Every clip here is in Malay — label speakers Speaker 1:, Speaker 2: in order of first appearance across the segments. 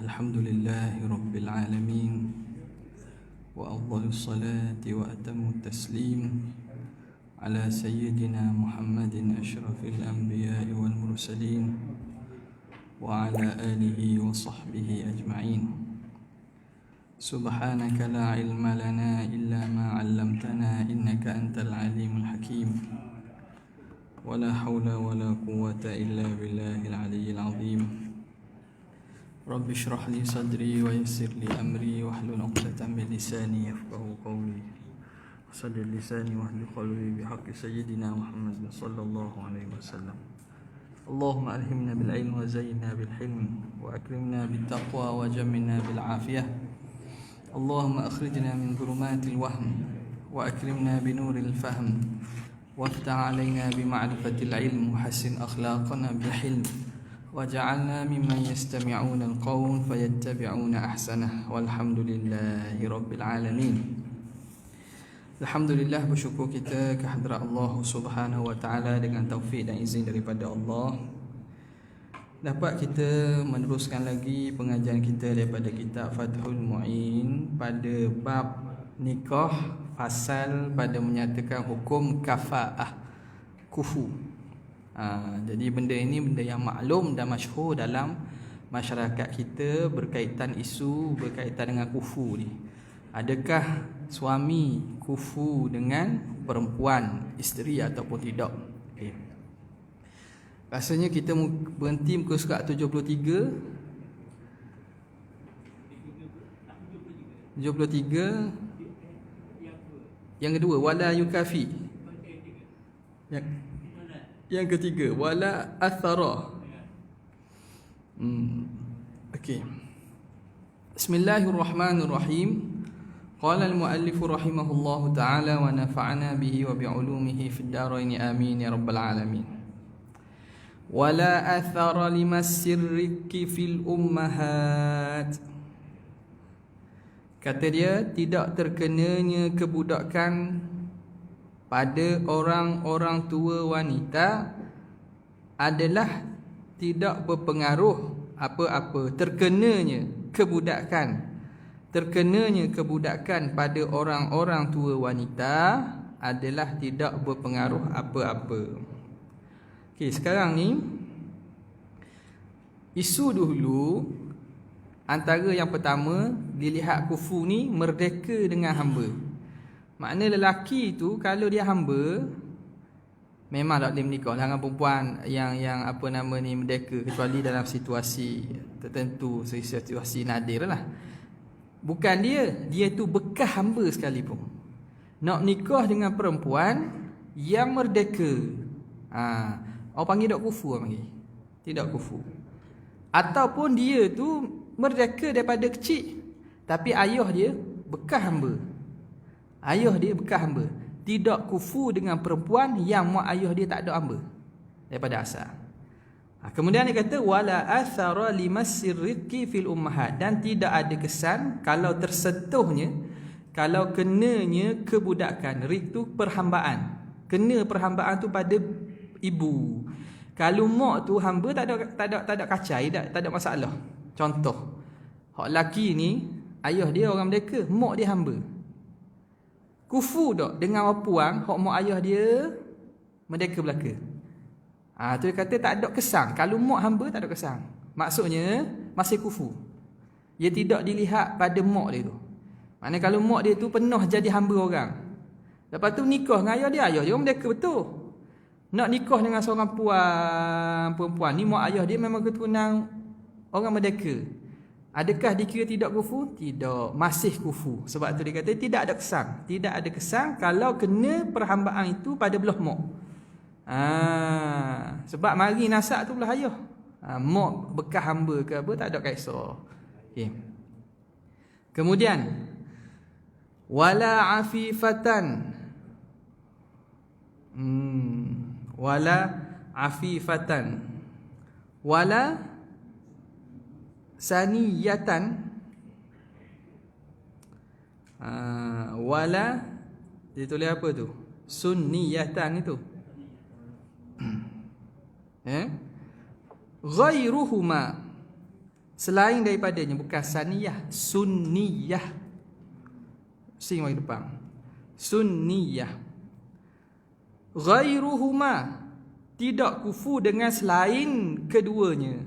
Speaker 1: الحمد لله رب العالمين وأفضل الصلاة وأتم التسليم على سيدنا محمد أشرف الأنبياء والمرسلين وعلى آله وصحبه أجمعين. سبحانك لا علم لنا إلا ما علمتنا إنك أنت العليم الحكيم ولا حول ولا قوة إلا بالله العلي العظيم. رب اشرح لي صدري ويسر لي أمري واحلل عقدة من لساني يفقهوا قولي وسدد لساني واهد قلبي بحق سيدنا محمد صلى الله عليه وسلم. اللهم ألهمنا بالعلم وزينا بالحلم وأكرمنا بالتقوى وجملنا بالعافية. اللهم أخرجنا من ظلمات الوهم وأكرمنا بنور الفهم وافتح علينا بمعرفة العلم وحسن أخلاقنا بالحلم وجعلنا ممن يستمعون القول فيتبعون أحسنه والحمد لله رب العالمين. Alhamdulillah, bersyukur kita kehadrat Allah Subhanahu wa taala dengan taufik dan izin daripada Allah dapat kita meneruskan lagi pengajian kita daripada kitab Fathul Mu'in pada bab nikah, fasal pada menyatakan hukum kafaah kufu. Jadi benda ini benda yang maklum dan masyhur dalam masyarakat kita berkaitan berkaitan dengan kufu ni. Adakah suami kufu dengan perempuan, isteri ataupun tidak? Okay. Rasanya kita berhenti muka surat 73 yang kedua wala yukafi. Yang ketiga wala athara. Okey. Bismillahirrahmanirrahim. Qala al-muallif rahimahullahu ta'ala wa nafa'ana bihi wa bi'ulumihi fid dharain amin ya rabbal alamin. Wala athara limasirriki fil ummahat. Kata dia, tidak terkenanya kebudakan pada orang-orang tua wanita adalah tidak berpengaruh apa-apa. Terkenanya kebudakan pada orang-orang tua wanita adalah tidak berpengaruh apa-apa. Okey, sekarang ni isu dulu antara yang pertama dilihat kufu ni merdeka dengan hamba. Makna lelaki tu kalau dia hamba memang tak boleh menikah dengan perempuan yang merdeka, kecuali dalam situasi tertentu, situasi nadir lah. Bukan dia tu bekas hamba sekalipun nak nikah dengan perempuan yang merdeka. Orang panggil tak kufu, orang panggil tidak kufu. Ataupun dia tu merdeka daripada kecil tapi ayah dia bekas hamba. Tidak kufu dengan perempuan yang mak ayah dia tak ada hamba daripada asal. Kemudian dia kata wala athara limasirriki fil ummahat, dan tidak ada kesan kalau tersentuhnya, kalau kenanya kebudakan. Rik tu perhambaan. Kena perhambaan tu pada ibu. Kalau mak tu hamba tak ada kacai, tak ada masalah. Contoh, hak laki ni ayah dia orang merdeka, mak dia hamba. Kufu tak dengan puang hak mak ayah dia merdeka belaka. Tu dia kata tak ada kesang. Kalau mak hamba tak ada kesang. Maksudnya masih kufu. Dia tidak dilihat pada mak dia tu. Maknanya kalau mak dia tu pernah jadi hamba orang, lepas tu nikah dengan ayah dia orang merdeka betul. Nak nikah dengan seorang perempuan ni mak ayah dia memang keturunan orang merdeka. Adakah dikira tidak kufu? Tidak, masih kufu. Sebab tu dia kata tidak ada kesang. Tidak ada kesang kalau kena perhambaan itu pada belah mak. Sebab mari nasab tu belah ayah. Mak bekas hamba ke apa tak ada kisah. Okay. Kemudian wala afifatan. Wala afifatan. Wala saniyatan. Wala dia tulis apa tu? Sunniyatan itu. Ghairuhuma selain daripadanya, bukan saniyah, sunniyah. Sing bagi depan. Sunniyah. Ghairuhuma, tidak kufu dengan selain keduanya.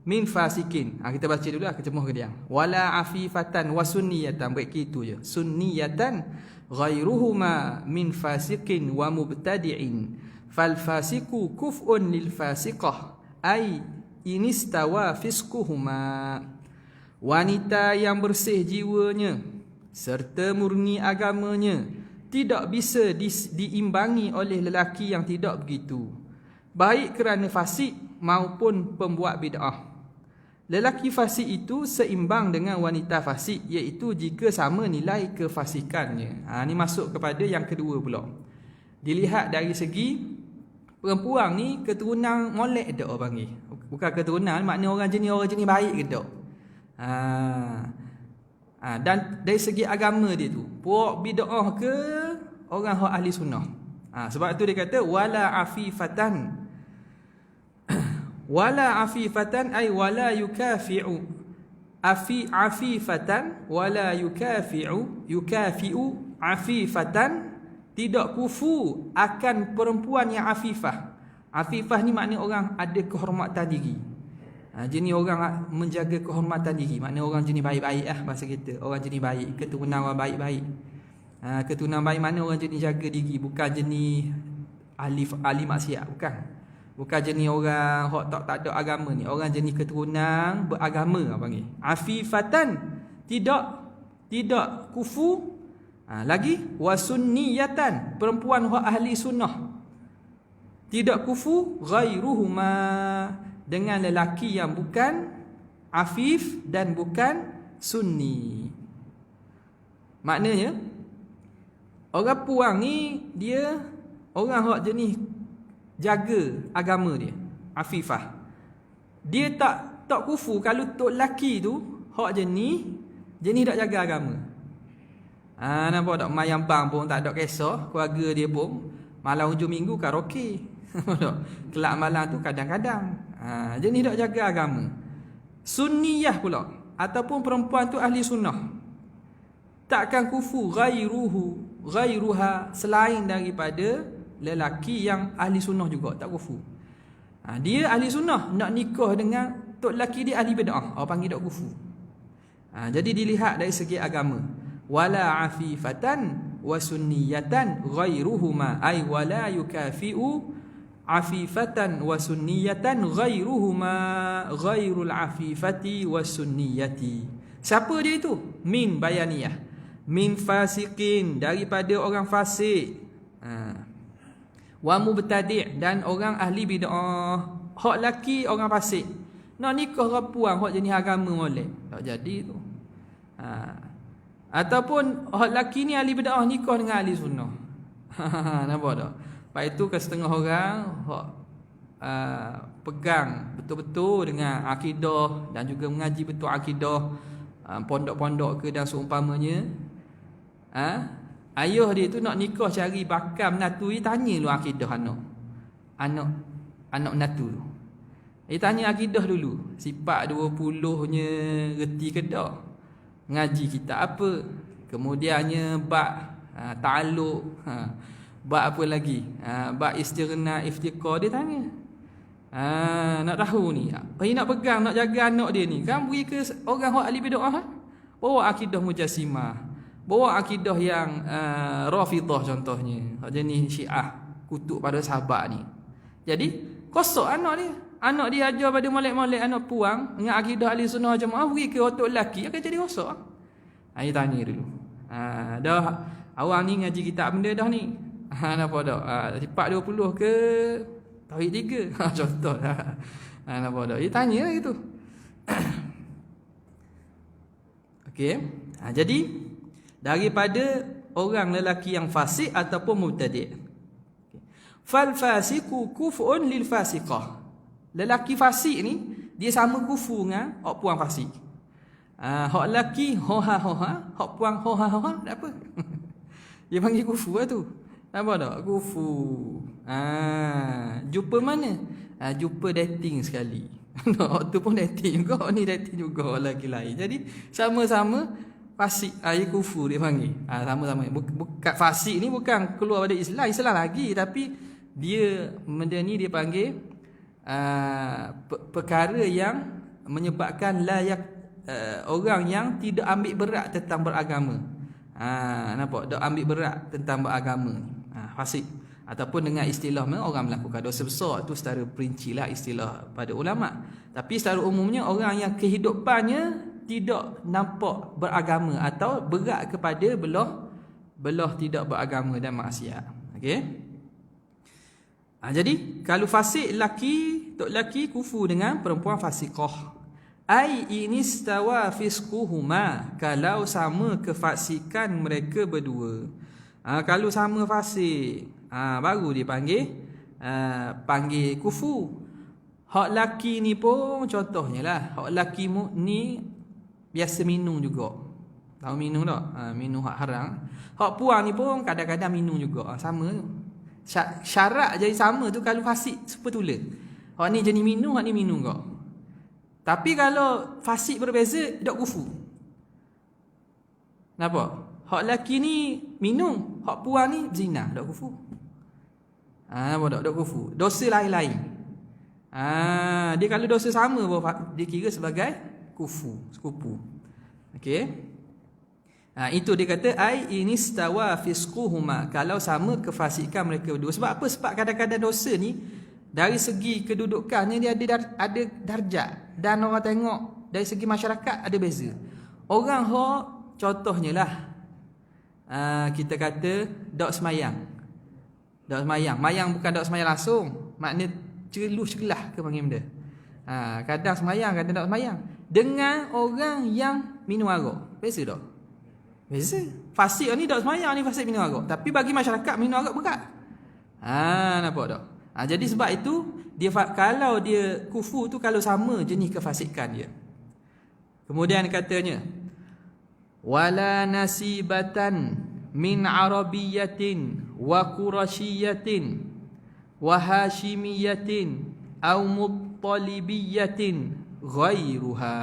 Speaker 1: Min fasikin. Kita baca dulu, kecemuh ke dia. Wala afifatan wa sunniyatan. Baik itu je. Sunniyatan ghairuhuma min fasikin wa mubtadi'in. Fal fasiku kuf'un lil fasiqah. Ay inistawa fiskuhuma. Wanita yang bersih jiwanya serta murni agamanya tidak bisa diimbangi oleh lelaki yang tidak begitu, baik kerana fasik maupun pembuat bid'ah. Lelaki fasik itu seimbang dengan wanita fasik, iaitu jika sama nilai kefasikannya. Ini masuk kepada yang kedua pula. Dilihat dari segi perempuan ni keturunan molek tak orang panggil. Bukan keturunan, makna orang jenis baik ke tak. Dan dari segi agama dia tu, puak bid'ah ke orang hak ahli sunnah. Sebab tu dia kata wala afifatan. Wala afifatan ay wala yukafi'u. Afifatan wala yukafi'u afifatan, tidak kufu akan perempuan yang afifah. Afifah ni makna orang ada kehormatan diri. Jenis orang menjaga kehormatan diri, makna orang jenis baik-baik bahasa kita. Orang jenis baik, keturunan orang baik-baik. Keturunan baik mana orang jenis jaga diri, bukan jenis ahli maksiat, bukan. Bukan jenis orang hok tak ada agama ni. Orang jenis keturunan beragama apa panggil. Afifatan, tidak kufu. Lagi wasunniyatan, perempuan hok ahli sunnah. Tidak kufu ghairuhuma, dengan lelaki yang bukan afif dan bukan sunni. Maknanya orang puang ni dia orang hok jenis jaga agama dia, afifah. Dia tak kufu kalau tok lelaki tu hak jenis tak jaga agama. Nampak tak, mayang bang pun tak ada kisah, keluarga dia pun malam hujung minggu karaoke. Kelak malam tu kadang-kadang. Jenis tak jaga agama. Sunniyah pula, ataupun perempuan tu ahli sunnah, takkan kufu ghairuha, selain daripada lelaki yang ahli sunnah juga, tak kufu. Dia ahli sunnah, nak nikah dengan tok lelaki dia ahli bid'ah, orang panggil tak kufu. Jadi dilihat dari segi agama. Wala afifatan wa sunniyatan ghairuhuma, ay wala yukafi'u afifatan wa sunniyatan ghairuhuma ghairul afifati wa sunniyati. Siapa dia itu? Min bayaniyah, min fasikin, daripada orang fasik. Wa mubtadi', dan orang ahli bid'ah. Hak laki orang fasik nak nikah dengan puan hak jenis agama molek, tak jadi tu. Ataupun hak laki ni ahli bid'ah nikah dengan ahli sunnah. Nampak tak? Lepas itu ke setengah orang hak pegang betul-betul dengan akidah dan juga mengaji betul akidah, pondok-pondok ke dan seumpamanya. Ayah dia tu nak nikah cari bakal menatu, dia tanya lu akidah anak menatu tu. Dia tanya akidah dulu, sifat 20-nya reti ke tak, ngaji kitab apa, kemudiannya bab ta'alluq, bab apa lagi, bab istirna, iftiqar, dia tanya. Nak tahu ni, dia nak pegang, nak jaga anak dia ni, kan beri ke orang hak ahli bid'ah, bawa akidah mujassimah, bawa akidah yang Rafidah contohnya, jenis Syiah, kutuk pada sahabat ni. Jadi kosok anak dia ajar pada molek-molek anak puang dengan akidah ahli sunnah jemaah, beri ke otak lelaki akan jadi kosok. Dia tanya dulu. Dah awang ni ngaji kitab benda dah ni. Nampak tak? Sifat 20 ke tauhid 3. Contoh dah. Nampak tak? Dia tanya lah gitu. Okey. Jadi daripada orang lelaki yang fasik ataupun mubtadi'. Fal fasiku kuf'un lil fasiqah. Lelaki fasik ni dia sama kufu dengan hak puan fasik. Hak lelaki hoha, hak puan hoha, tak apa. Dia panggil kufu lah tu. Nampak tak? Kufu. Jumpa mana? Jumpa dating sekali. Hak tu pun dating juga, ni dating juga lagi lain. Jadi sama-sama fasik, ia kufur dia panggil. Sama-sama. Bukan fasik ni bukan keluar dari Islam, Islam lagi, tapi dia benda ni dia panggil perkara yang menyebabkan layak orang yang tidak ambil berat tentang beragama. Nampak? Tak ambil berat tentang beragama. Fasik. Ataupun dengan istilah orang melakukan dosa besar, tu secara perinci lah istilah pada ulama. Tapi secara umumnya orang yang kehidupannya tidak nampak beragama atau berat kepada belah tidak beragama dan maksiat. Okey. Jadi kalau fasik tok lelaki kufur dengan perempuan fasiqah. Ai inistawa fisquhuma, kalau sama kefasikan mereka berdua. Kalau sama fasik, baru dia panggil kufur. Hak laki ni pun contohnya lah, hak laki ni biasa minum juga. Tahu minum tak? Minum hak haram. Hak puan ni pun kadang-kadang minum juga. Sama. Syarat jadi sama tu kalau fasik sepetula. Hak ni jenis minum, hak ni minum kok. Tapi kalau fasik berbeza, tak kufur. Nampak? Hak laki ni minum, hak puan ni zina, tak kufur. Nampak tak kufur. Dosa lain-lain. Dia kalau dosa sama dia kira sebagai kufur, sekupu. Okey. Itu dia kata ai inistawa fisquhuma, kalau sama kefasikan mereka berdua. Sebab apa? Sebab kadang-kadang dosa ni dari segi kedudukannya dia ada darjat, dan orang tengok dari segi masyarakat ada beza. Orang hok contohnya lah, kita kata dok semayang. Dok semayang. Mayang bukan dok semayang langsung. Makna celah ke panggil benda. Kadang semayang, kadang dok semayang. Dengan orang yang minum arak. Beza tak? Beza. Fasik ni dok semayang, ni fasik minum arak. Tapi bagi masyarakat minum arak berat. Nampak tak? Jadi sebab itu dia kalau dia kufur tu kalau sama jenis kefasikan dia. Kemudian katanya wala nasibatan min arabiyatin wa qurasyiyatin wa hashimiyatin aw muttalibiyatin ghairuha.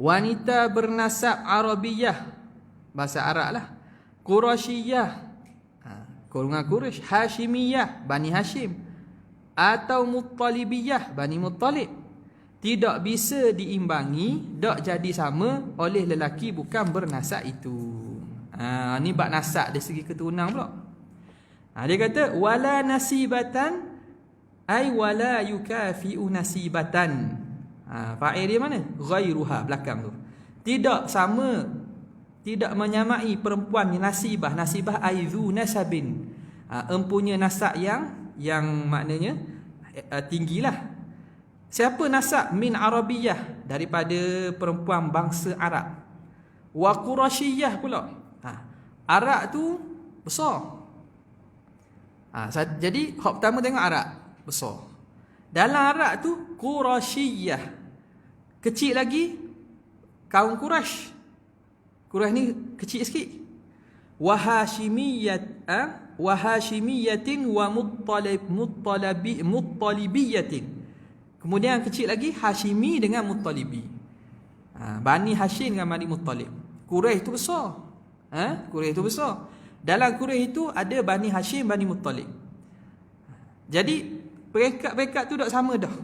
Speaker 1: Wanita bernasab Arabiyah, bahasa Arab lah, Qurasiyah, golongan Quraisy, Hashimiyah, Bani Hashim, atau Muttalibiyah, Bani Muttalib, tidak bisa diimbangi, tak jadi sama oleh lelaki bukan bernasab itu. Ni bab nasab dari segi keturunan pula. Dia kata wala nasibatan ay wala yukafi'u nasibatan. Fa'il dia mana? Ghairuha, belakang tu. Tidak sama, tidak menyamai perempuan nasibah. Nasibah aizu nasabin. Empunya nasab yang maknanya tinggilah. Siapa nasab? Min Arabiyah, daripada perempuan bangsa Arab. Wa Qurasiyah pula. Arab tu besar. Jadi hak pertama tengok Arab besar. Dalam Arab tu Qurasiyah, kecil lagi kaum Quraisy. Quraisy ni kecil sikit. Wa Hashimiyatin wa Muttalibiyatin. Kemudian kecil lagi Hashimi dengan Muttalibi. Bani Hashim dengan Bani Muttalib. Quraisy tu besar. Quraisy tu besar. Dalam Quraisy itu ada Bani Hashim, Bani Muttalib. Jadi peringkat-peringkat tu tak sama dah.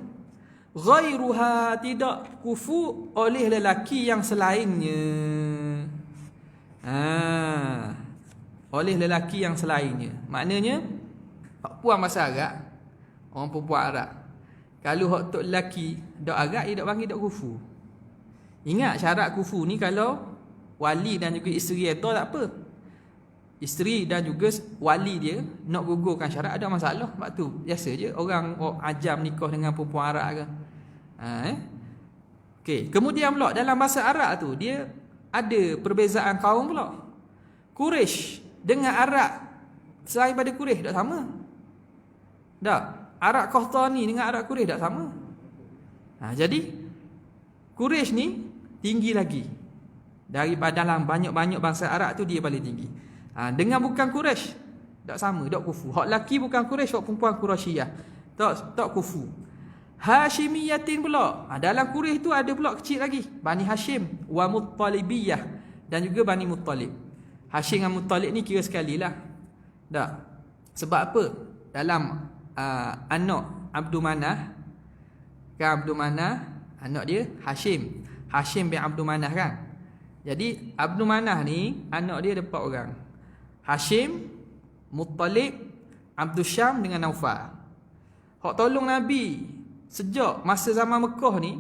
Speaker 1: Ghairuha, tidak kufur oleh lelaki yang selainnya. Oleh lelaki yang selainnya. Maknanya puan bahasa Arab, orang perempuan Arab, kalau hak tok lelaki dak Arab, dia dak panggil dak kufur. Ingat syarat kufur ni kalau wali dan juga isteri itu tak apa. Isteri dan juga wali dia nak gugurkan syarat, ada masalah. Sebab tu biasa je orang ajam nikah dengan perempuan Arab ke. Okey, kemudian pula dalam bahasa Arab tu dia ada perbezaan kaum pula. Quraisy dengan Arab selain pada Quraisy tak sama. Tak, Arab Qahtani dengan Arab Quraisy tak sama. Jadi Quraisy ni tinggi lagi daripada dalam banyak-banyak bangsa Arab tu, dia paling tinggi. Dengan bukan Quraisy tak sama, tak kufur. Hak laki bukan Quraisy, hak perempuan Quraisyiyah tak kufur. Hashimiyatin pula. Dalam Quraisy tu ada pula kecil lagi, Bani Hashim wa Muttalibiyah, dan juga Bani Muttalib. Hashim dengan Muttalib ni kira sekali lah. Tak. Sebab apa? Dalam anak Abdul Manaf, kan Abdul Manaf anak dia Hashim. Hashim bin Abdul Manaf kan. Jadi Abdul Manaf ni anak dia ada 4 orang. Hashim, Muttalib, Abdul Syam dengan Naufal. Hak tolong Nabi sejak masa zaman Mekah ni,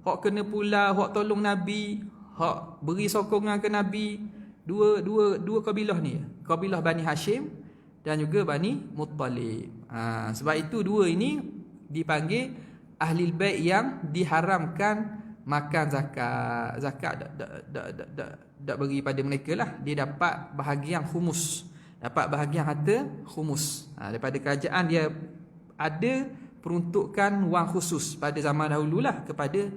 Speaker 1: hak kena pula, hak tolong Nabi, hak beri sokongan ke Nabi, dua kabilah ni. Kabilah Bani Hashim dan juga Bani Muttalib. Sebab itu dua ini dipanggil Ahlul Bait yang diharamkan makan zakat. Zakat tak bagi pada mereka lah. Dia dapat bahagian khumus, dapat bahagian harta khumus. Daripada kerajaan dia ada peruntukan wang khusus pada zaman dahulu lah kepada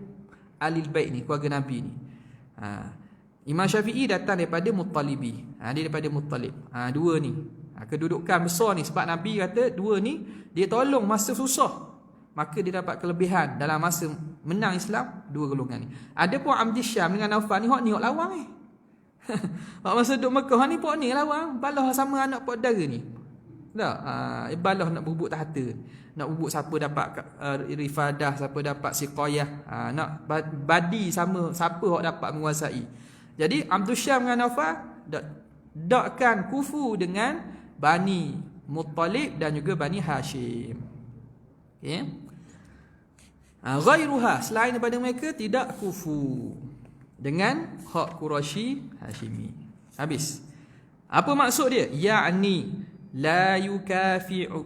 Speaker 1: Ahlul Bait ni, keluarga Nabi ni. Imam Syafi'i datang daripada Muttalibi. Dia daripada Muttalib. Dua ni. Kedudukan besar ni sebab Nabi kata dua ni dia tolong masa susah, maka dia dapat kelebihan dalam masa menang Islam. Dua golongan ni. Ada pun Abdul Syam dengan Naufal ni hak ni hak lawang ni. Hak masa duduk Mekah ni pok ni lawang, balah sama anak pok dara ni. Tak, balah nak berebut tahta. Nak berebut siapa dapat rifadah, siapa dapat siqayah. Nak badi sama siapa hak dapat menguasai. Jadi Abdul Syam dengan Naufal dakkan kufu dengan Bani Muttalib dan juga Bani Hashim. Okey. Ghairuha, selain daripada mereka tidak kufu dengan hak Quraisy Hashimi. Habis. Apa maksud dia? Ya'ni la yukafi'u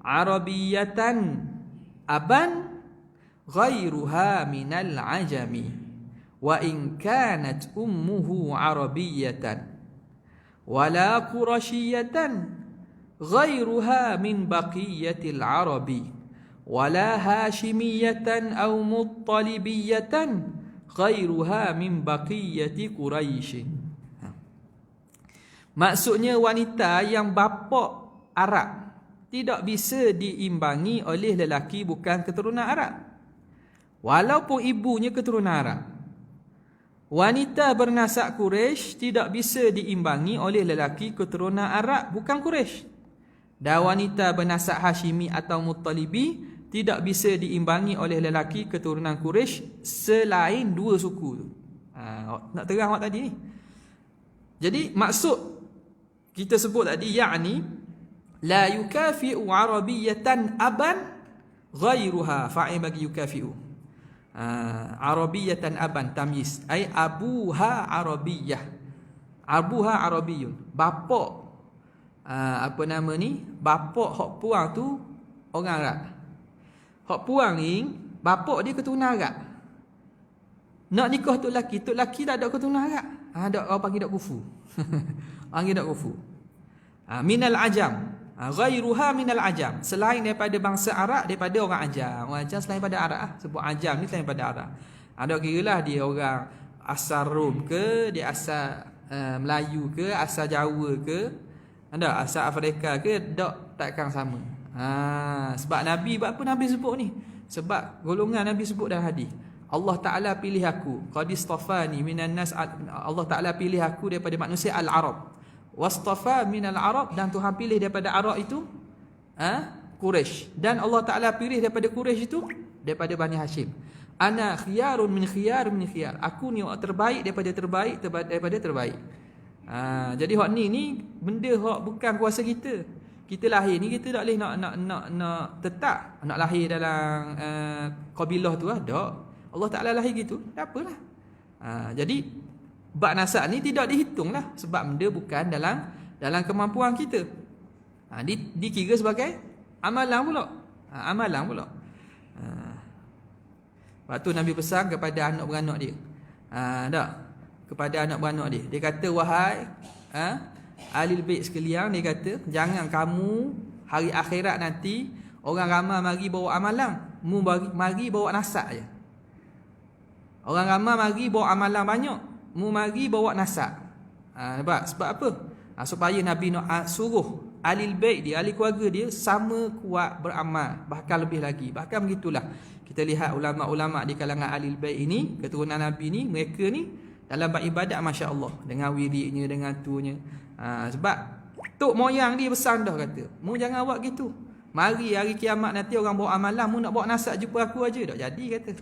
Speaker 1: arabiyatan aban ghairuha minal ajami wa in kanat ummuhu arabiyatan wala qurasyiyatan ghairuha min baqiyatil arabi wala hashimiyatan aw muttalibiyatan ghairuha min baqiyati quraisyin. Maksudnya wanita yang bapa Arab tidak bisa diimbangi oleh lelaki bukan keturunan Arab, walaupun ibunya keturunan Arab. Wanita bernasab Quraisy tidak bisa diimbangi oleh lelaki keturunan Arab bukan Quraisy. Dan wanita bernasab Hashimi atau Muttalibi tidak bisa diimbangi oleh lelaki keturunan Quraisy selain dua suku tu. Nak terang awak tadi ni. Jadi maksud kita sebut tadi, yakni la yukafi'u arabiyatan aban ghairuha, fa'il bagi yukafi'u. Arabiyatan aban tamyiz, ai abuha arabiyah. Abuha arabiyun. Bapa apa nama ni? Bapa hak puang tu orang Arab. Hak puang ni bapa dia keturunan Arab. Nak nikah tok laki tak ada keturunan Arab. Ada orang panggil dak kufu. Panggil dak kufu. Minal ajam. Ghairuha minal ajam. Selain daripada bangsa Arab, daripada orang ajam. Orang ajam selain daripada Arab. Sebut ajam ni selain daripada Arab. Ada kiralah dia orang asal Rom ke, dia asal Melayu ke, asal Jawa ke, ada asal Afrika ke, takkan sama. Sebab Nabi, apa Nabi sebut ni? Sebab golongan Nabi sebut dalam hadis. Allah Ta'ala pilih aku, qad istafani minan nas. Allah Ta'ala pilih aku daripada manusia al-Arab. Wastafa minal Arab, dan Tuhan pilih daripada Arab itu Quraisy, dan Allah Ta'ala pilih daripada Quraisy itu daripada Bani Hashim. Ana khiyarun min khiyar min khiyar. Aku ni terbaik daripada terbaik. Jadi hak ni benda hak bukan kuasa kita. Kita lahir ni kita tak boleh nak tetap nak lahir dalam kabilah tu tak. Allah Ta'ala lahir gitu, tak apalah. Jadi bab nasab ni tidak dihitunglah sebab benda bukan dalam kemampuan kita. Dikira sebagai amalan pula. Amalan pula. Waktu Nabi pesan kepada anak beranak dia. Tak? Kepada anak beranak dia. Dia kata, wahai Ahlul Bait sekalian, dia kata, jangan kamu hari akhirat nanti orang ramai mari bawa amalan, mu mari bawa nasab je. Orang ramai mari bawa amalan banyak, mu mari bawa nasab. Sebab apa? Supaya Nabi nak suruh ahli bait dia, ahli keluarga dia sama kuat beramal, bahkan lebih lagi. Bahkan begitulah kita lihat ulama-ulama di kalangan ahli bait ini, keturunan Nabi ni, mereka ni dalam beribadat masya-Allah, dengan wiridnya, dengan tunya. Sebab tok moyang dia pesan dah, kata, mu jangan buat gitu. Mari hari kiamat nanti orang bawa amalan, mu nak bawa nasab jumpa aku aja tak jadi, kata.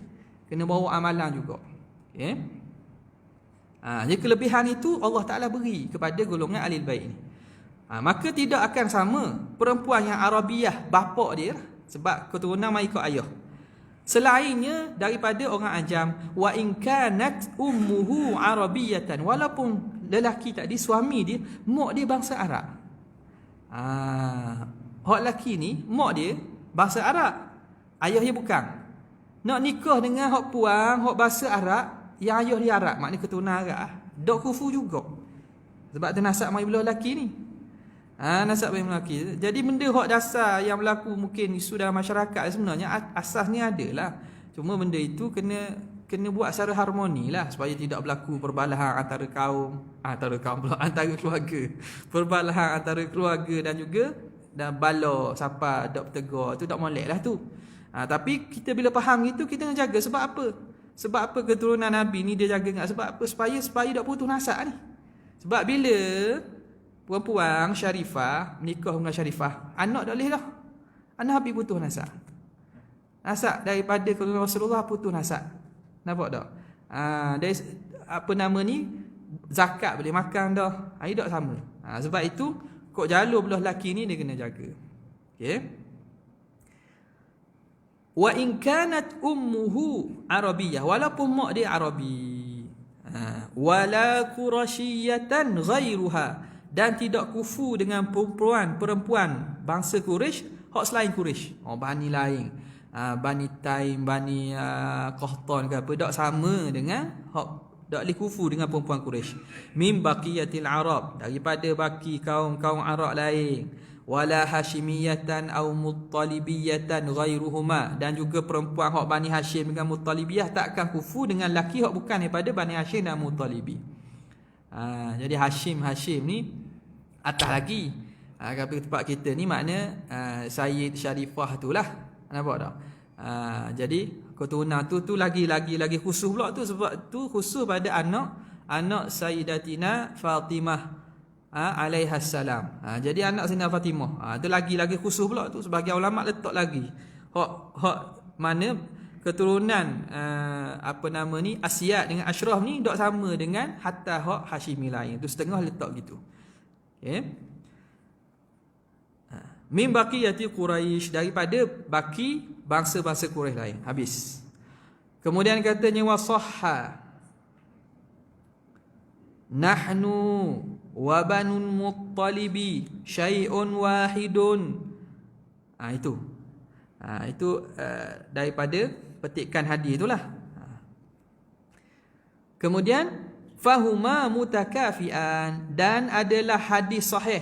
Speaker 1: Kena bawa amalan juga. Okey. Jadi kelebihan itu Allah Ta'ala beri kepada golongan ahli bait ni. Maka tidak akan sama perempuan yang Arabiah, bapak dia, sebab keturunan mai ikut ayah. Selainnya daripada orang ajam, wa in kanat ummuhu arabiyatan, walaupun lelaki tadi, suami dia, mak dia bangsa Arab. Hak lelaki ni, mak dia bangsa Arab, ayah dia bukan. Nak nikah dengan hak puang, hak bangsa Arab, yang ayah dia Arab, maknanya keturunan Arab, dok kufu juga. Sebab tu nasab mai belah lelaki ni. Nasab mai lelaki. Jadi benda hak dasar yang berlaku mungkin isu dalam masyarakat sebenarnya asasnya adalah, cuma benda itu kena buat secara harmoni lah, supaya tidak berlaku perbalahan antara keluarga. Perbalahan antara keluarga dan juga bala siapa dak bertegur tu tak molek lah tu. Tapi kita bila faham gitu, kita nak jaga. Sebab apa? Sebab apa keturunan Nabi ni dia jaga ingat? Sebab apa? Supaya tak putus nasab ni. Sebab bila perempuan syarifah menikah dengan syarifah, anak tak boleh dah. Anak habis putus nasab. Nasab daripada keluarga Rasulullah putus nasab. Nampak tak? Dari apa nama ni, zakat boleh makan dah. Ini tak sama. Sebab itu kok jalur belah lelaki ni dia kena jaga. Okey. Wa in kanat ummuhu arabiyyah, walaupun mak dia Arabi. Wala qurasyiyatan ghairuha, dan tidak kufu dengan perempuan bangsa Quraisy hak selain Quraisy. Bani lain. Bani Taim, Bani Qahtan ke apa, tak sama dengan hak, tak boleh kufu dengan perempuan Quraisy. Min baqiyatil Arab, daripada baki kaum-kaum Arab lain. Wala hashimiyatan au muttalibiyatan ghairuhuma, dan juga perempuan hak Bani Hashim dengan Muttalibiyah tak akan kufu dengan laki hak bukan daripada Bani Hashim dan Muttalibi. Jadi Hashim ni atas lagi. Kalau tempat kita ni makna Sayyid Syarifah tu lah. Nampak tak? Jadi keturunan tu lagi khusus pula tu, sebab tu khusus pada anak Sayyidatina Fatimah alaihassalam. Jadi anak Sayyidatina Fatimah. Tu lagi khusus pula tu, sebagian ulama letak lagi. Hak mana keturunan apa nama ni, Asyad dengan Ashraf ni tak sama dengan hatta hak Hashimi lain. Tu setengah letak gitu. Okey. Min baqiyati Quraisy, daripada baki bangsa-bangsa Quraisy lain. Habis. Kemudian katanya wasahha nahnu wa banul muttalibi syai'un wahidun. Itu daripada petikan hadis itulah. Kemudian fahuma mutakafian, dan adalah hadis sahih,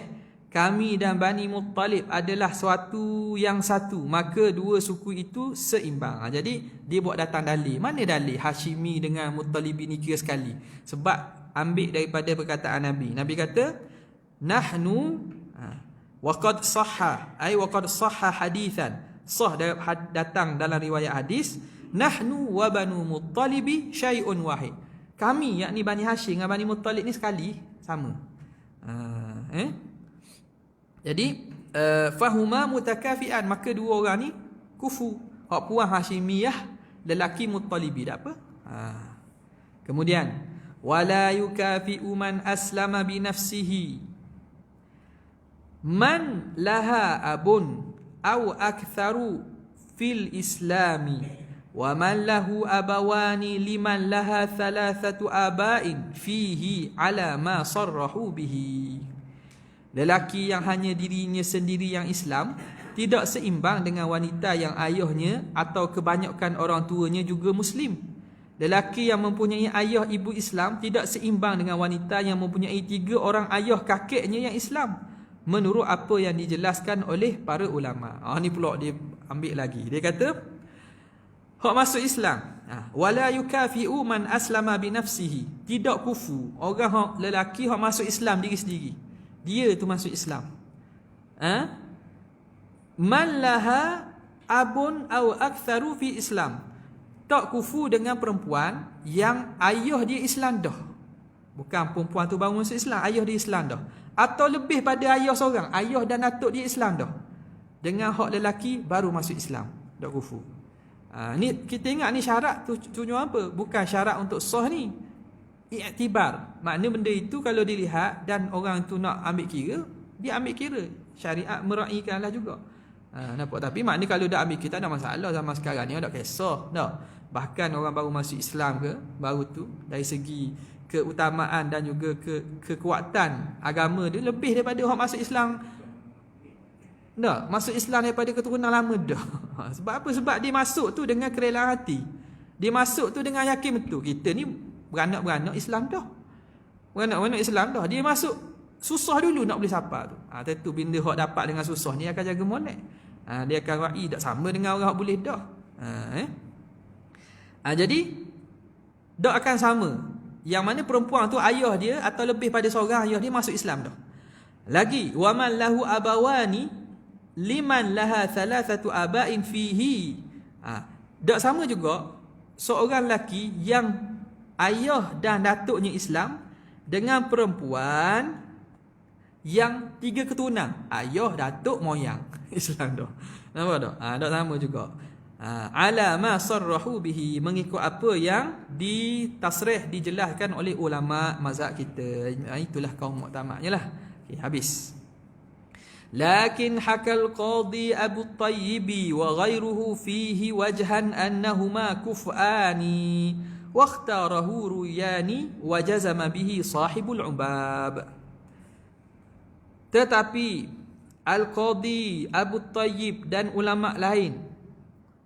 Speaker 1: kami dan Bani Muttalib adalah suatu yang satu, maka dua suku itu seimbang. Jadi dia buat datang dalil. Mana dalil Hashimi dengan Muttalibi ni kira sekali? Sebab ambil daripada perkataan Nabi. Nabi kata nahnu wa qad sahha, ai wa qad sahha hadithan. Sah datang dalam riwayat hadis, nahnu wa banu Muttalibi syai'un wahid. Kami, yakni Bani Hashim dengan Bani Muttalib ni sekali, sama. Jadi fahuma mutakafian, maka dua orang ni kufu. Hak puan Hashimiyah, lelaki Muttalibi, tak apa. Kemudian wala yukafi'u man aslama bi nafsihi man laha abun au aktharu fil islami wa man lahu abawani liman laha thalathatu aba'in fihi ala ma sarrahu bihi. Lelaki yang hanya dirinya sendiri yang Islam tidak seimbang dengan wanita yang ayahnya atau kebanyakan orang tuanya juga Muslim. Lelaki yang mempunyai ayah ibu Islam tidak seimbang dengan wanita yang mempunyai 3 orang ayah kakeknya yang Islam, menurut apa yang dijelaskan oleh para ulama. Ni pula dia ambil lagi. Dia kata hak masuk Islam, wala yukafi'u man aslama bi nafsihi, tidak kufu orang lelaki hak masuk Islam diri sendiri. Dia tu masuk Islam. Man laha abun aw aktsaru fi Islam. Tak kufu dengan perempuan yang ayah dia Islam dah. Bukan perempuan tu baru masuk Islam, ayah dia Islam dah. Atau lebih pada ayah seorang, ayah dan atuk dia Islam dah. Dengan hak lelaki baru masuk Islam. Tak kufu. Ni kita ingat ni syarat tujuan apa? Bukan syarat untuk sah ni. Iktibar. Makna benda itu kalau dilihat dan orang tu nak ambil kira, dia ambil kira. Syariat meraihkanlah juga. Nampak? Tapi makna kalau dah ambil kira tak ada masalah zaman sekarang ni, tak kisah dah. Bahkan orang baru masuk Islam ke, baru tu dari segi keutamaan dan juga kekuatan agama dia lebih daripada orang masuk Islam. Dah, masuk Islam daripada keturunan lama dah. Sebab apa? Sebab dia masuk tu dengan kerelaan hati. Dia masuk tu dengan yakin betul. Kita ni beranak-beranak Islam dah. Beranak-beranak Islam dah. Dia masuk susah dulu nak boleh sapa tu. Tentu benda hak dapat dengan susah ni akan jaga molek. Dia akan raih tak sama dengan orang hak boleh dah. Jadi dak akan sama. Yang mana perempuan tu ayah dia atau lebih pada seorang ayah dia masuk Islam dah. Lagi wa man lahu abawani liman laha thalathatu aba'in fihi. Dak sama juga seorang lelaki yang ayah dan datuknya Islam dengan perempuan yang 3 keturunan, ayah, datuk, moyang Islam dah. Nampak tak? Dak sama juga. Ala ma sarrahu bihi, mengikut apa yang ditasrih, dijelaskan oleh ulama mazhab kita. Itulah kaum muktamadnya lah. Okey, habis. Lakin hakal qadi Abu Tayyibi wa ghairuhu fihi wajhan annahuma kuf'ani wa ikhtarahu Ruyani wa jazama bihi sahibul ubab. Tetapi Al-Qadi Abu Tayyib dan ulama lain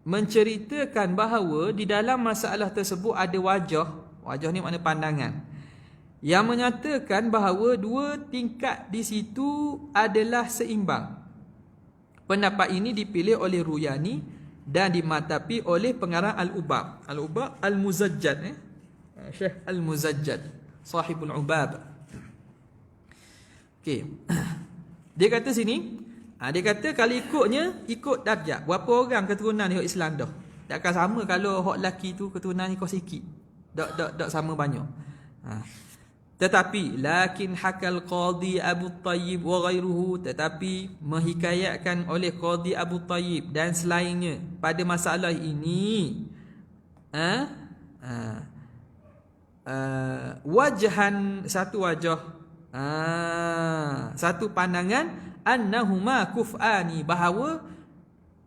Speaker 1: menceritakan bahawa di dalam masalah tersebut ada wajah ni makna pandangan, yang menyatakan bahawa 2 tingkat di situ adalah seimbang. Pendapat ini dipilih oleh Ruyani dan dimatapi oleh pengarang Al-Ubab. Al-Ubab Al-Muzajjad, Syekh Al-Muzajjad, sahibul Ubab. Okey. Dia kata sini, dia kata kalau ikutnya, ikut darjat. Berapa orang keturunan ni Islam dah. Tak akan sama kalau hak lelaki tu keturunan ni kau sikit. Tak sama banyak. Tetapi lakin hakal qadi Abu Tayyib wa ghairuhu, tetapi menghikayatkan oleh qadi Abu Tayyib dan selainnya pada masalah ini wajhan, satu wajah, satu pandangan, annahuma kuf'ani, bahawa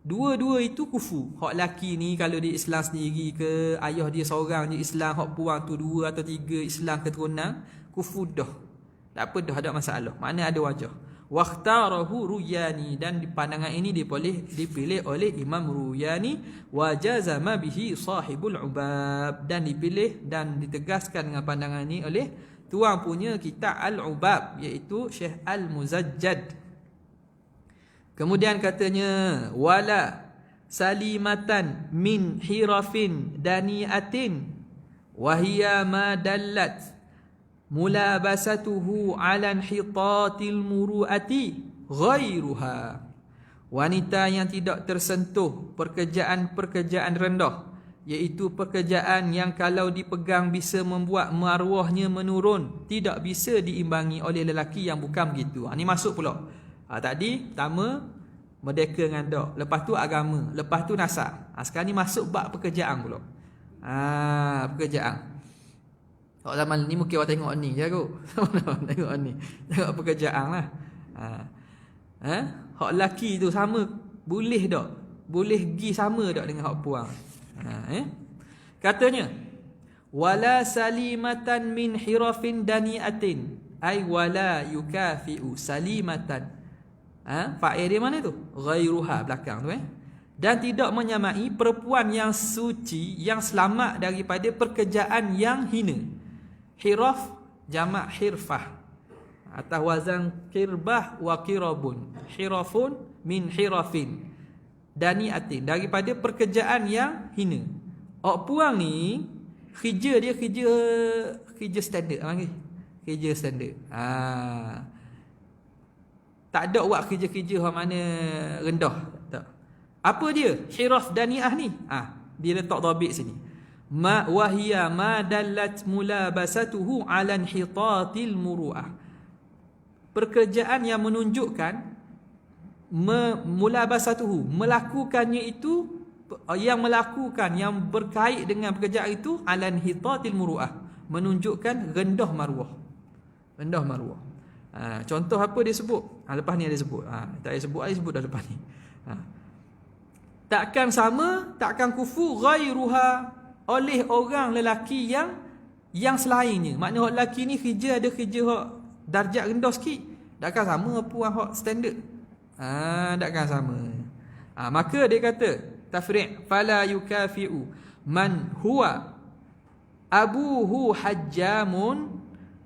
Speaker 1: dua-dua itu kufu. Hak laki ni kalau dia Islam sendiri ke, ayah dia seorang je Islam, hak puang tu 2 atau 3 Islam keturunan, kufu dah. Tak apa dah, ada masalah. Mana ada wajah. Wakhtarahu Ruyani, dan di pandangan ini dipilih oleh Imam Ruyani, wa jazama bihi sahibul ubab, dan dipilih dan ditegaskan dengan pandangan ini oleh tuan punya kitab Al-Ubab, iaitu Syekh Al-Muzajjad. Kemudian katanya, wala salimatan min hirafin daniatin wahia ma dallat mulabasatuhu ala hitatil muruati ghairuha. Wanita yang tidak tersentuh pekerjaan-pekerjaan rendah, iaitu pekerjaan yang kalau dipegang bisa membuat maruahnya menurun, tidak bisa diimbangi oleh lelaki yang bukan begitu. Ini masuk pula. Tadi pertama merdeka dengan dak, lepas tu agama, lepas tu nasab. Sekarang ni masuk bab pekerjaan pula. Pekerjaan. Kalau zaman ni mungkin awak tengok ni je kot. Tengok ni. Tengok pekerjaan lah. Hak lelaki tu sama, boleh tak? Boleh pergi sama tak dengan hak puang? Katanya, wala salimatan min hirafin daniatin, ay wala yukafi'u salimatan. Fa'il dia mana tu? Ghairuha, belakang tu Dan tidak menyamai perempuan yang suci, yang selamat daripada pekerjaan yang hina. Hiraf jamak hirfah, atas wazan kirbah wa kirabun. Hirafun min hirafin daniatin, daripada pekerjaan yang hina. Puang ni kerja dia kerja standard, kerja standard. Tak ada buat kerja-kerja hak mana rendah. Tak. Apa dia? Hiraf daniah ni. Dia letak dhabit sini. Ma wahiya ma dallat mulabasatuhu ala inhitatil muru'ah. Pekerjaan yang menunjukkan mulabasatuhu, melakukannya itu, yang melakukan yang berkait dengan pekerjaan itu ala inhitatil muru'ah, menunjukkan rendah maruah. Rendah maruah. Contoh apa dia sebut? Lepas ni ada sebut. Tak ada sebut, ada sebut dah lepas ni. Takkan sama, takkan kufu ghairuha, oleh orang lelaki yang selainnya. Maknanya orang lelaki ni kerja, ada kerja hak darjat rendah sikit, takkan sama puan hak standard. Takkan sama. Maka dia kata tafri' fala yukafi'u man huwa abuhu hajjamun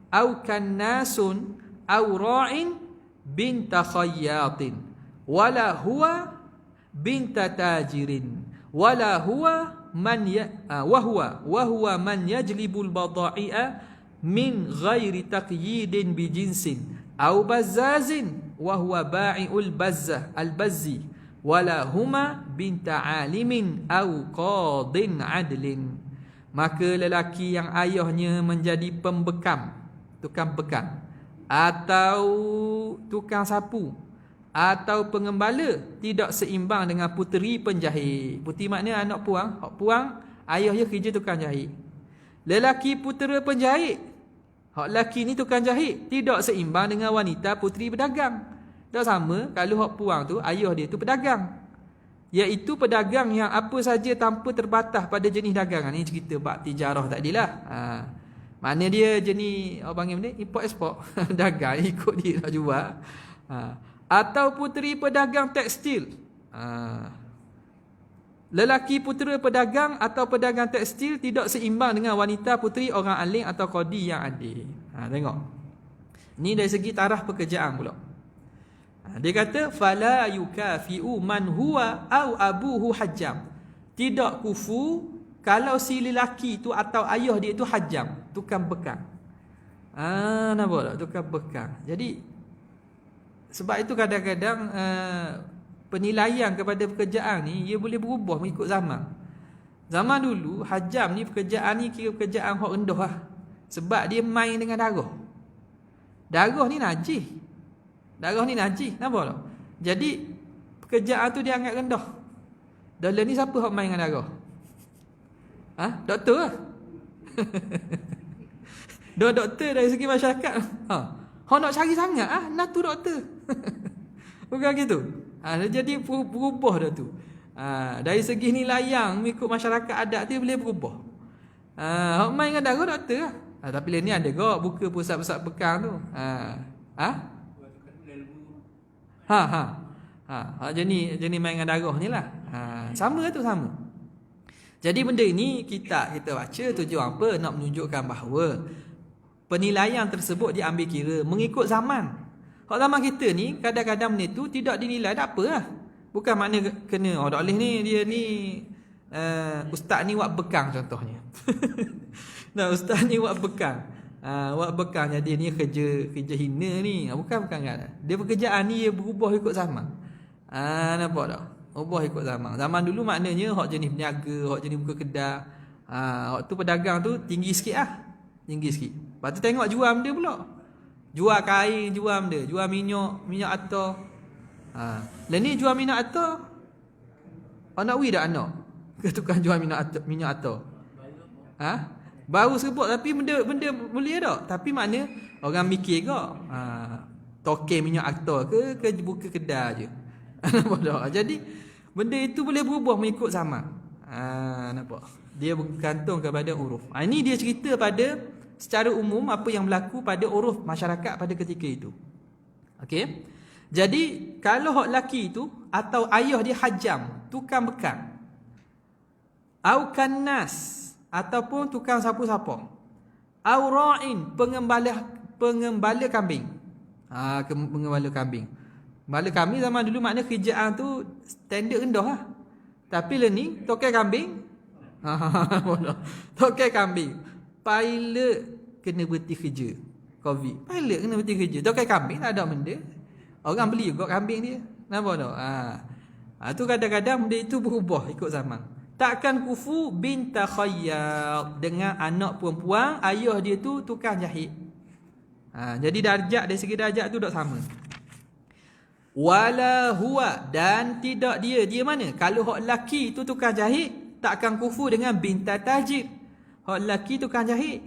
Speaker 1: au kannasun au ra'in binta khayyatin wala huwa binta tajirin wala huwa man wa huwa man yajlibul bada'i'a min ghairi taqyidin bi jinsin au bazzazin wa huwa ba'i'ul bazzah al-bazzi wala huma binta alimin au qadin adlin. Maka lelaki yang ayahnya menjadi pembekam, tukang bekam, atau tukang sapu, atau pengembala, tidak seimbang dengan puteri penjahit. Puteri maknanya anak puang. Hak puang, ayahnya kerja tukang jahit. Lelaki putera penjahit, hak lelaki ni tukang jahit, tidak seimbang dengan wanita puteri pedagang. Tak sama kalau hak puang tu, ayah dia tu pedagang, iaitu pedagang yang apa saja tanpa terbatas pada jenis dagangan. Ni cerita bab tijarah tadilah. Mana dia jenis, orang panggil benda, import export. Dagang, ikut dia nak jual. Atau puteri pedagang tekstil. Lelaki putera pedagang atau pedagang tekstil tidak seimbang dengan wanita puteri orang alim atau qadi yang adil. Tengok. Ni dari segi taraf pekerjaan pula. Dia kata fala yukafi'u man huwa au abuhu hajjam. Tidak kufu kalau si lelaki tu atau ayah dia tu hajjam, tukang bekam. Nampak tak? Tukang bekam. Jadi sebab itu kadang-kadang penilaian kepada pekerjaan ni ia boleh berubah mengikut zaman. Zaman dulu hajam ni pekerjaan ni kira pekerjaan hak rendah lah. Sebab dia main dengan darah. Darah ni najis. Darah ni najis, nampak tak? Jadi pekerjaan tu dia anggap rendah. Dalam ni siapa hak main dengan darah? Doktor lah. Doktor dari segi masyarakat. Hak nak cari sangat nak tu doktor. Bukan gitu. Jadi berubah dah tu. Dari segi nilaian mengikut masyarakat adat dia boleh berubah. Hak main dengan darah doktor lah. Tapi lain ni ada kok buka pusat-pusat bekam tu. Jenis main dengan darah ni lah. Sama tu sama. Jadi benda ini kita baca tujuan apa? Nak menunjukkan bahawa penilaian tersebut diambil kira mengikut zaman. Hak zaman kita ni kadang-kadang benda tu tidak dinilai, tak apa lah. Bukan makna kena tak boleh ni dia ni ustaz ni buat bekang contohnya. Nah, ustaz ni buat bekang. Buat bekang jadi ni kerja hina ni. Bukan kan. Dia pekerjaan ni dia berubah ikut zaman. Nampak tak? Ubah ikut zaman. Zaman dulu maknanya hak jenis peniaga, hak jenis buka kedai. Hak tu pedagang tu tinggi sikit lah. Tinggi sikit. Lepas tu tengok jual benda pula. Jual kain, jual benda. Jual minyak atar. Lah ni jual minyak atar. Anak wi dak anak? Ke tukang jual minyak atar? Baru sebut tapi benda mulia tak? Tapi makna orang mikir kok. Token minyak atar ke buka kedai je. Nampak tak? Jadi benda itu boleh berubah mengikut zaman. Nampak? Dia bergantung kepada uruf. Ini dia cerita pada secara umum apa yang berlaku pada uruf masyarakat pada ketika itu. Okey. Jadi kalau hak lelaki itu atau ayah dia hajam, tukang bekam. Au kannas ataupun tukang sapu-sapu. Au ra'in, pengembala kambing. Pengembala kambing. Gembala kambing zaman dulu makna kerjaan tu standard rendah lah. Tapi lah ni tokai kambing. Tokai kambing. Pilot kena berhenti kerja. Covid. Pilot kena berhenti kerja. Tokai kambing tak ada benda. Orang beli juga kambing dia. Nampak tak? Tu kadang-kadang benda itu berubah ikut zaman. Takkan kufu binta Khayyat, dengan anak perempuan ayah dia tu tukang jahit. Jadi darjat dari segi darjat tu tak sama. Wala huwa, dan tidak dia mana? Kalau hak laki tu tukang jahit, takkan kufu dengan binta Tajir. Hak laki tukang jahit.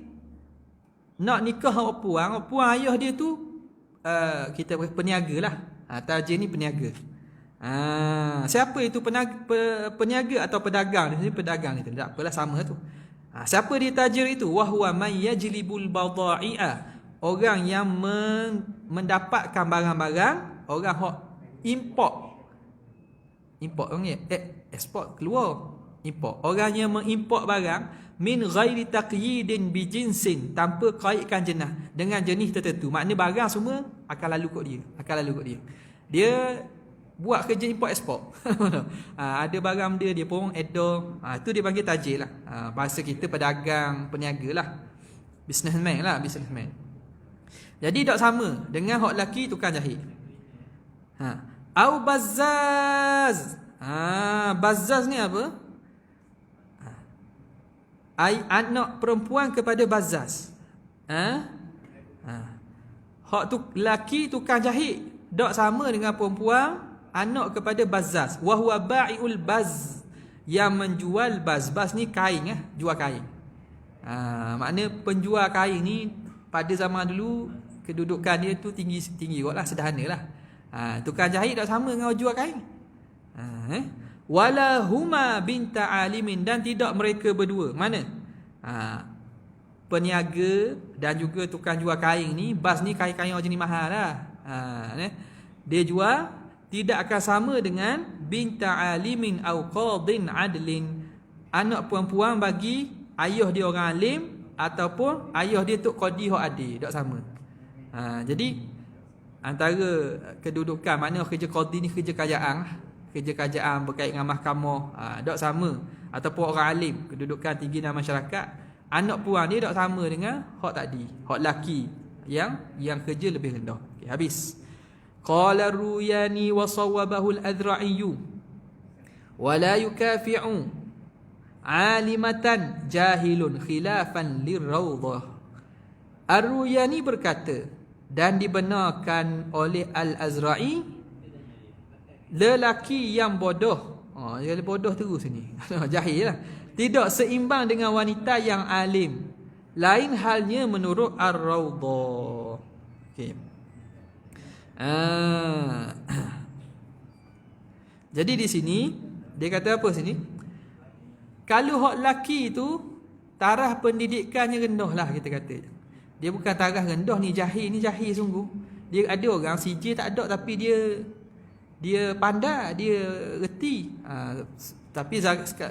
Speaker 1: Nak nikah hak perempuan ayah dia tu kita peniaga lah. Tajir ni peniaga. Siapa itu peniaga atau pedagang? Ini pedagang ni, tak apalah, sama tu. Siapa dia tajir itu? Wahwa man yajlibul badai'a, orang yang mendapatkan barang-barang, orang hok import orang ni ekspor keluar, import. Orang yang mengimport barang min ghairi taqyidin bi jinsin, tanpa kaitkan jenis dengan jenis tertentu. Maknanya barang semua akan lalu kat dia. Dia buat kerja import ekspor. Ada barang dia pun edor. Itu dia panggil tajir lah. Bahasa kita pedagang, peniaga lah. Businessman. Jadi tak sama dengan hak laki tukang jahit. Au bazzaz. Bazzaz ni apa? Anak perempuan kepada bazzaz. Hak tu laki tukang jahit, tak sama dengan perempuan anak kepada bazzaz. Wa huwa ba'iul baz, yang menjual baz. Baz ni kain, jual kain. Makna penjual kain ni pada zaman dulu kedudukan dia tu tinggi kotlah, sederhana lah. Tukang jahit tak sama dengan jual kain. Wala huma binta alimin, dan tidak mereka berdua. Mana? Peniaga dan juga tukang jual kain ni, baz ni kain-kain yang jenis mahal lah. Dia jual, tidak akan sama dengan binta alimin au qadin adlin, anak perempuan bagi ayah dia orang alim ataupun ayah dia tu qadi hak adil, tak sama. Jadi antara kedudukan, mana kerja qadi ni kerja kerajaan berkait dengan mahkamah, tak sama. Ataupun orang alim, kedudukan tinggi dalam masyarakat, anak perempuan dia tak sama dengan hak tadi, hak laki yang kerja lebih rendah. Okay, habis. Qala Ruyani wa sawwabahu al-Adhra'i wa la yukafi'u alimatan jahilun khilafan lirrawdah. Ar-Ruyani berkata, dan dibenarkan oleh Al-Azra'i, lelaki yang bodoh, dia bodoh terus ni, jahil lah, tidak seimbang dengan wanita yang alim. Lain halnya menurut Ar-Rawdah. Okay. Jadi di sini dia kata apa sini? Kalau hak laki tu taraf pendidikannya rendah lah, kita kata. Dia bukan taraf rendah, ni jahil sungguh. Dia ada orang CJ tak ada, tapi dia pandai, dia reti. Tapi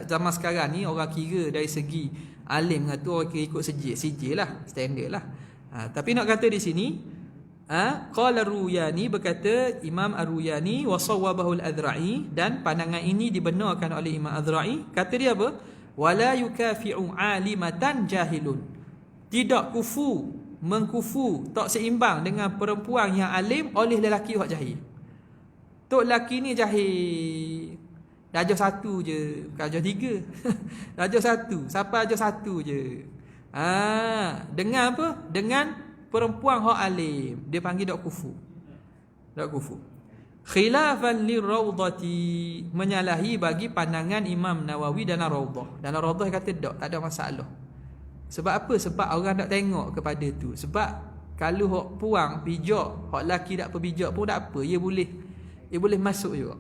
Speaker 1: zaman sekarang ni orang kira dari segi alim dengan tu orang kira ikut CJ lah, standard lah. Tapi nak kata di sini, qala Ruyani, berkata Imam Ar-Ruyani, wa sawwabahu al-Adhra'i, dan pandangan ini dibenarkan oleh Imam Adhra'i. Kata dia apa? Wala yukafi'u alimatan jahilun, tidak mengkufu, tak seimbang dengan perempuan yang alim oleh lelaki hak jahil. Tok lelaki ni jahil, darjah 1 je, bukan darjah 3. Darjah 1, siapa darjah 1 je. Dengan apa? Dengan perempuan hak alim, dia panggil dak kufu. Khilafan lirrawdati, menyalahi bagi pandangan Imam Nawawi dan Ar-Rawdah. Dan Ar-Rawdah kata tak ada masalah. Sebab apa? Sebab orang tak tengok kepada tu. Sebab kalau hak puang pijak, hak laki tak pebijak pun tak apa, ia boleh masuk juga.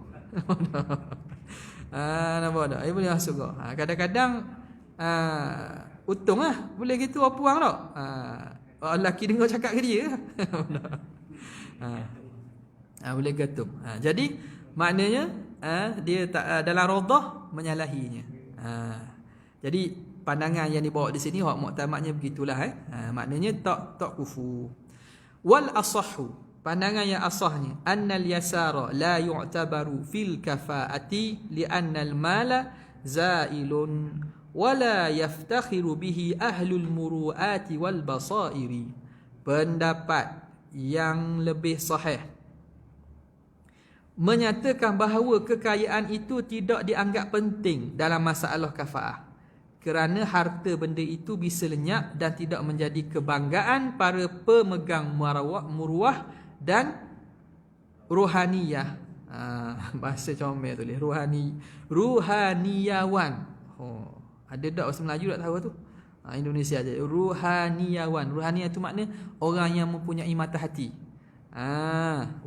Speaker 1: Nampak tak? Ia boleh masuk juga. Kadang-kadang untung lah boleh gitu hak puang tak? Lelaki dengar cakap ke dia. Boleh gantung. Jadi maknanya dia tak, dalam Rawdah menyalahinya. Jadi pandangan yang dibawa di sini hak muktamadnya begitulah. Maknanya tak kufu. Wal asahhu, pandangan yang asahnya, annal yasara la yu'tabaru fil kafaati li annal mala zailun wala yaftakhiru bihi ahlul muru'ati wal basairi. Pendapat yang lebih sahih, menyatakan bahawa kekayaan itu tidak dianggap penting dalam masalah kafaah, kerana harta benda itu bisa lenyap dan tidak menjadi kebanggaan para pemegang muruah dan ruhaniyah. Bahasa comel tulis ruhaniyawan. Ada tak bahasa Melayu tak tahu tu? Indonesia aja. Ruhaniyawan. Ruhaniyah itu makna orang yang mempunyai mata hati.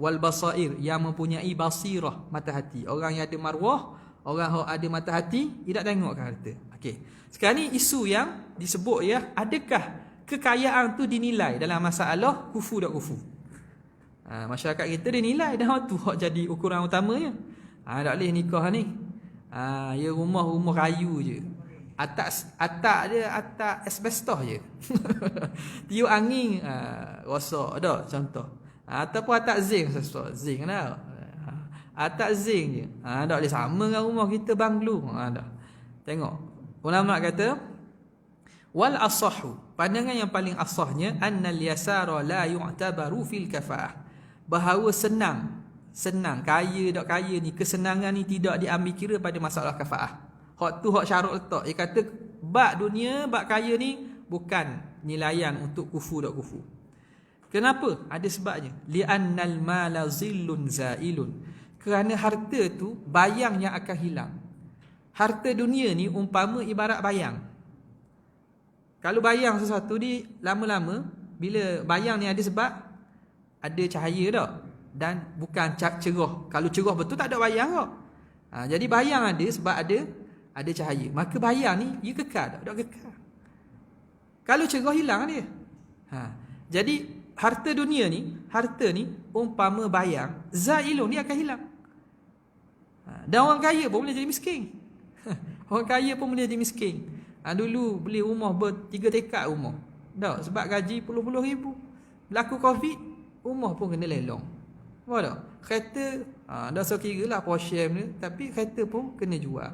Speaker 1: Wal basair, yang mempunyai basirah, mata hati. Orang yang ada marwah, orang yang ada mata hati, tidak tengok ke harta. Okey. Sekarang ni isu yang disebut ya, adakah kekayaan tu dinilai dalam masalah kufu tak kufu? Masyarakat kita dia nilai dah tu hak jadi ukuran utamanya. Tak boleh nikah ni. Ya rumah kayu je. Atap dia atap asbestos je. Tiup angin rosak dah contoh. Ataupun atap zinc zinc dah. Atap zinc je. Tak boleh sama dengan rumah kita banglo. Dah. Tengok. Ulama kata wal asahhu, pandangan yang paling asahnya annal yasara la yu'tabaru fil kafaah. Bahawa senang, kaya tak kaya ni, kesenangan ni tidak diambil kira pada masalah kafaah. Hak tu hak syarat letak. Dia kata bab dunia, bab kaya ni bukan nilaian untuk kufu tak kufu. Kenapa? Ada sebabnya. Li'annal mala zillun zailun. Kerana harta tu bayang yang akan hilang. Harta dunia ni umpama ibarat bayang. Kalau bayang sesuatu ni lama-lama, bila bayang ni ada sebab ada cahaya tak? Dan bukan cerah. Kalau cerah betul tak ada bayang tak? Jadi bayang ada sebab ada cahaya. Maka bayang ni ia kekal tak? Tak kekal. Kalau cerah hilang dia. Jadi harta dunia ni, harta ni umpama bayang, zailun, dia akan hilang. Dan orang kaya pun boleh jadi miskin. Orang kaya pun boleh jadi miskin. Dulu beli rumah 3 tekad rumah. Tak, sebab gaji puluh-puluh ribu. Berlaku Covid, rumah pun kena lelong. Faham tak? Kereta, dah so kira lah Porsche ni, tapi kereta pun kena jual.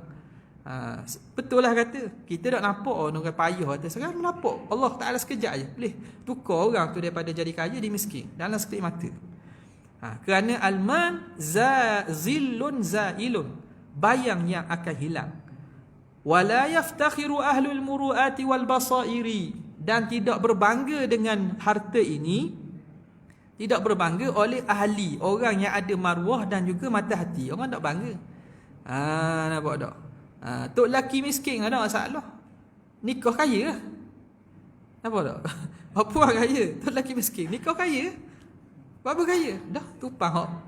Speaker 1: Betul lah kata. Kita tak nampak orang payah kata. Sekarang nampak Allah Ta'ala sekejap je boleh tukar orang tu daripada jadi kaya dia miskin dalam sekelip mata. Kerana alman zillun zailun, bayang yang akan hilang. Wala yaftakhiru ahlul muru'ati wal basairi, dan tidak berbangga dengan harta ini, tidak berbangga oleh ahli, orang yang ada maruah dan juga mata hati. Orang tak bangga. Nampak tak? Tok laki miskin ada masalah. Nikah kaya lah. Nampak tak? Apa orang kaya? Tok laki miskin. Nikah kaya. Apa kaya? Dah tupang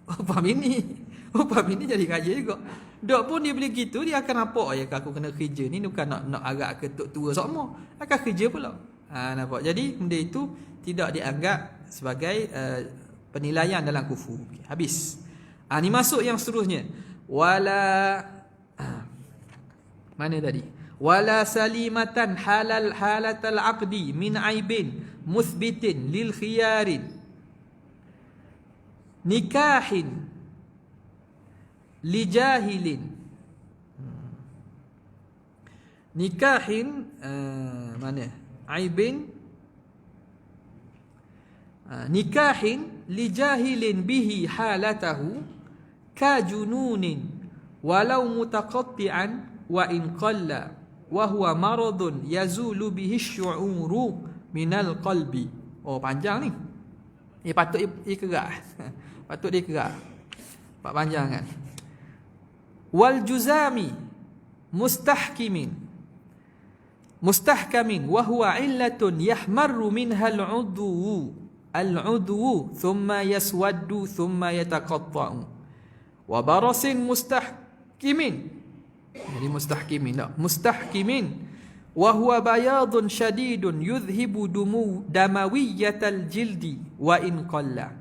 Speaker 1: upah bini jadi kaya juga. Dok pun dia boleh gitu, dia akan nampak ya aku kena kerja ni bukan nak agak ke tok tua sama. Akan kerja pula. Nampak. Jadi benda itu tidak dianggap sebagai penilaian dalam kufu. Okay, habis. Ni masuk yang seterusnya. Mana tadi? Wala salimatan halatal aqdi min aibin muthbitin lil khiyarin nikahin li jahilin. Nikahin mana? Aibin nikahin li jahilin bihi halatahu ka jununin walau mutaqatti'an wa in qalla wa huwa maradun yazulu bihi syu'uru minal qalbi. Panjang ni. Patut dia kerak. Patut dia kerak. Pak panjang kan. Wal juzami mustahkamin wa huwa illatun yahmarru minha al-udwu thumma yaswaddu thumma yataqatta'u wa barasin mustahkimin. Jadi mustahkimin wa huwa bayadun shadidun yudhibu damawiyatal jildi wa in qalla.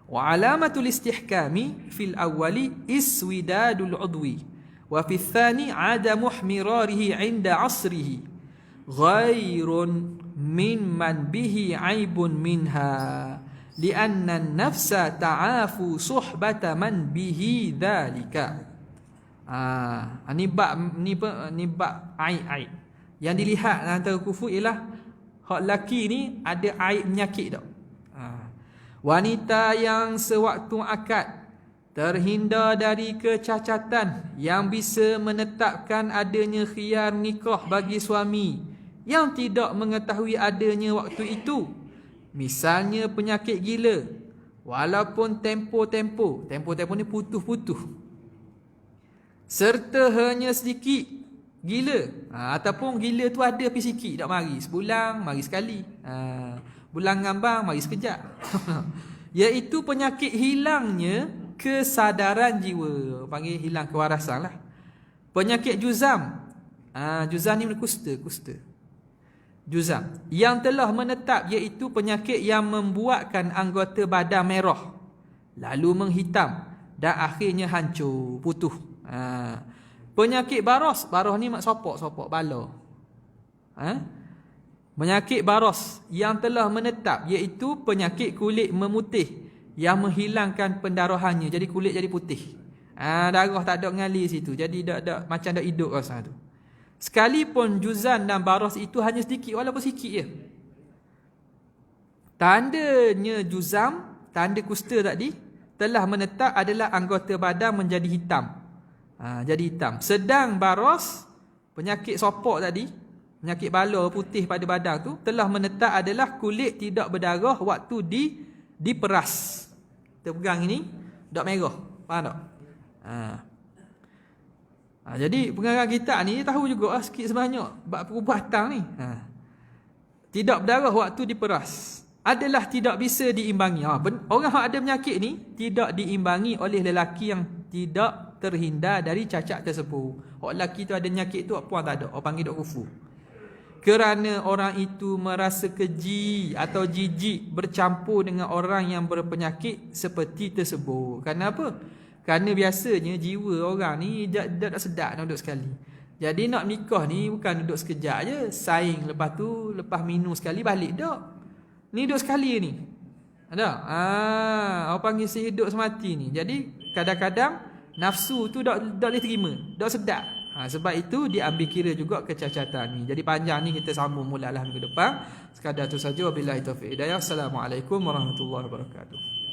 Speaker 1: Wa alamatul istihkami fil awwali iswidadul udwi wa fil thani adamu ihmirarihi 'inda 'asrihi ghairun mimman bihi 'aibun minha li'anna an-nafsa ta'afu suhbata man bihi dhalika. Ni bab aib. Yang dilihat antara kufu ialah hak laki ni ada aib penyakit tak. Wanita yang sewaktu akad terhindar dari kecacatan yang bisa menetapkan adanya khiyar nikah bagi suami yang tidak mengetahui adanya waktu itu. Misalnya penyakit gila, walaupun tempo ni putus-putus, serta hanya sedikit gila, ataupun gila tu ada tapi sikit, tak mari sebulan, mari sekali, bulan ngambang, mari sekejap. Iaitu penyakit hilangnya kesadaran jiwa, panggil hilang kewarasan lah. Penyakit juzam, juzam ni kusta. Juzam yang telah menetap, iaitu penyakit yang membuatkan anggota badan merah, lalu menghitam dan akhirnya hancur, putus. Penyakit baros ni mak sopok bala. Penyakit baros yang telah menetap, iaitu penyakit kulit memutih yang menghilangkan pendarahannya, jadi kulit jadi putih. Darah tak ada mengalir situ, jadi dak macam dak hidup rasa tu. Sekalipun juzam dan baros itu hanya sedikit, walaupun sikit je. Tandanya juzam, tanda kusta tadi, telah menetap adalah anggota badan menjadi hitam. Jadi hitam. Sedang baros, penyakit sopok tadi, penyakit bala putih pada badan tu, telah menetap adalah kulit tidak berdarah waktu diperas. Kita pegang ini, dak merah. Faham tak? Jadi pengarang kita ni tahu juga sikit sebanyak bab perubatan ni. Tidak berdarah waktu diperas adalah tidak bisa diimbangi. Orang yang ada penyakit ni tidak diimbangi oleh lelaki yang tidak terhindar dari cacat tersebut. Orang lelaki tu ada penyakit tu, apa orang tak ada, orang panggil dok kufu. Kerana orang itu merasa keji atau jijik bercampur dengan orang yang berpenyakit seperti tersebut. Kerana apa? Kerana biasanya jiwa orang ni tak sedap nak duduk sekali. Jadi nak nikah ni bukan duduk sekejap je, saing, lepas tu lepas minum sekali balik dak. Ni duduk sekali ni. Ada? Orang panggil sehidup semati ni. Jadi kadang-kadang nafsu tu tak boleh terima, tak sedap. Sebab itu diambil kira juga kecacatan ni. Jadi panjang ni kita sambung mulalah minggu depan. Sekadar tu saja, wabillahi taufiq hidayah. Assalamualaikum warahmatullahi wabarakatuh.